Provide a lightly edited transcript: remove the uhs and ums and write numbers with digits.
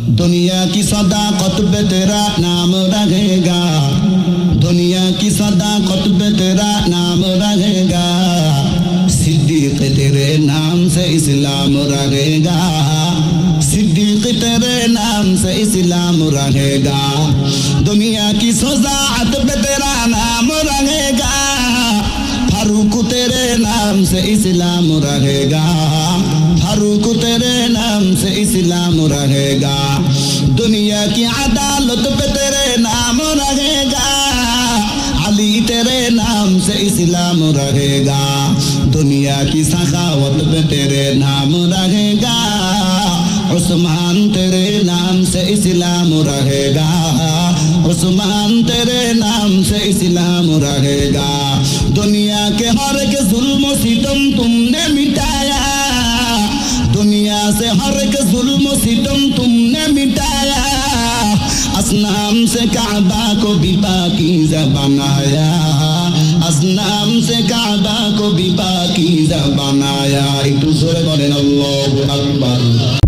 दुनिया की सदाकत पे तेरा नाम रहेगा, दुनिया की सदाकत पे तेरा नाम रहेगा, सिद्दीक तेरे नाम से इस्लाम रहेगा, सिद्दीक तेरे नाम से इस्लाम रहेगा। दुनिया की सजाअत पे तेरा नाम रहेगा, फारूक तेरे नाम से इस्लाम रहेगा, फारूक तेरे नाम से इस्लाम रहेगा। दुनिया की अदालत पे तेरे नाम रहेगा, अली तेरे नाम से इस्लाम रहेगा। दुनिया की सखावत पे तेरे नाम रहेगा, उस्मान तेरे नाम से इस्लाम रहेगा, उस्मान तेरे नाम से इस्लाम रहेगा। दुनिया के हर एक जुल्म सितम तुमने मिटाया, दुनिया से हर एक जुल्म सितम तुमने मिटाया, असनाम से काबा को भी पाकीज़ा बनाया, असनाम से काबा को भी पाकीज़ा बनाया। एक दूसरे बोलें अल्लाहु अकबर।